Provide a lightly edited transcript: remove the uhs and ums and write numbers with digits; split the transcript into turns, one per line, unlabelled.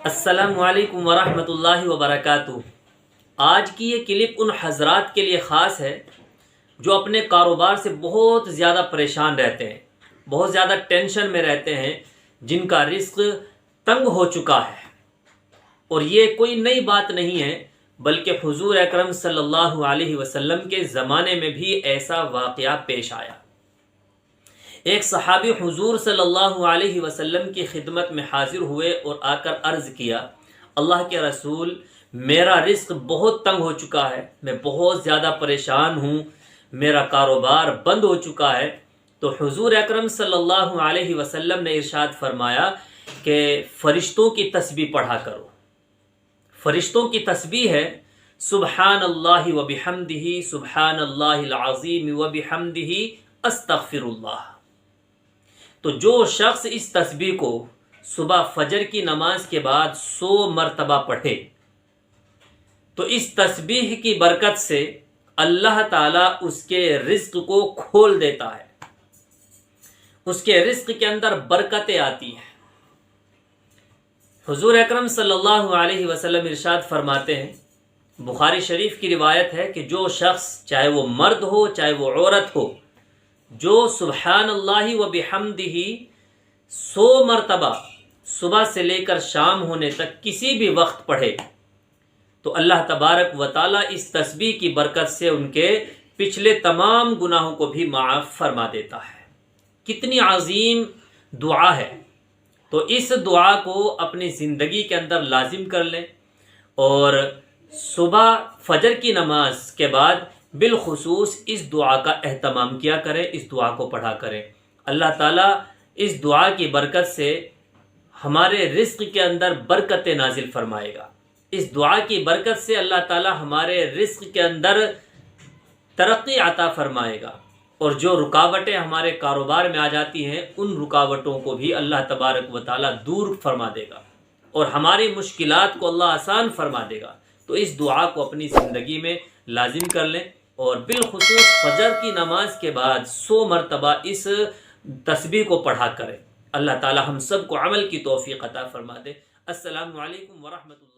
السلام علیکم ورحمۃ اللہ وبرکاتہ۔ آج کی یہ کلپ ان حضرات کے لیے خاص ہے جو اپنے کاروبار سے بہت زیادہ پریشان رہتے ہیں، بہت زیادہ ٹینشن میں رہتے ہیں، جن کا رزق تنگ ہو چکا ہے۔ اور یہ کوئی نئی بات نہیں ہے، بلکہ حضور اکرم صلی اللہ علیہ وسلم کے زمانے میں بھی ایسا واقعہ پیش آیا۔ ایک صحابی حضور صلی اللہ علیہ وسلم کی خدمت میں حاضر ہوئے اور آ کر عرض کیا، اللہ کے رسول، میرا رزق بہت تنگ ہو چکا ہے، میں بہت زیادہ پریشان ہوں، میرا کاروبار بند ہو چکا ہے۔ تو حضور اکرم صلی اللہ علیہ وسلم نے ارشاد فرمایا کہ فرشتوں کی تسبیح پڑھا کرو۔ فرشتوں کی تسبیح ہے سبحان اللہ و بحمدہ، سبحان اللہ العظیم و بحمدہ، استغفر اللہ۔ تو جو شخص اس تسبیح کو صبح فجر کی نماز کے بعد 100 مرتبہ پڑھے تو اس تسبیح کی برکت سے اللہ تعالیٰ اس کے رزق کو کھول دیتا ہے، اس کے رزق کے اندر برکتیں آتی ہیں۔ حضور اکرم صلی اللہ علیہ وسلم ارشاد فرماتے ہیں، بخاری شریف کی روایت ہے کہ جو شخص، چاہے وہ مرد ہو چاہے وہ عورت ہو، جو سبحان اللہ و بحمدہ 100 مرتبہ صبح سے لے کر شام ہونے تک کسی بھی وقت پڑھے تو اللہ تبارک و تعالیٰ اس تسبیح کی برکت سے ان کے پچھلے تمام گناہوں کو بھی معاف فرما دیتا ہے۔ کتنی عظیم دعا ہے! تو اس دعا کو اپنی زندگی کے اندر لازم کر لیں، اور صبح فجر کی نماز کے بعد بالخصوص اس دعا کا اہتمام کیا کریں، اس دعا کو پڑھا کریں۔ اللہ تعالیٰ اس دعا کی برکت سے ہمارے رزق کے اندر برکتیں نازل فرمائے گا۔ اس دعا کی برکت سے اللہ تعالیٰ ہمارے رزق کے اندر ترقی عطا فرمائے گا، اور جو رکاوٹیں ہمارے کاروبار میں آ جاتی ہیں ان رکاوٹوں کو بھی اللہ تبارک و تعالیٰ دور فرما دے گا، اور ہماری مشکلات کو اللہ آسان فرما دے گا۔ تو اس دعا کو اپنی زندگی میں لازم کر لیں، اور بالخصوص فجر کی نماز کے بعد 100 مرتبہ اس تسبیح کو پڑھا کریں۔ اللہ تعالی ہم سب کو عمل کی توفیق عطا فرما دے۔ السلام علیکم ورحمۃ اللہ۔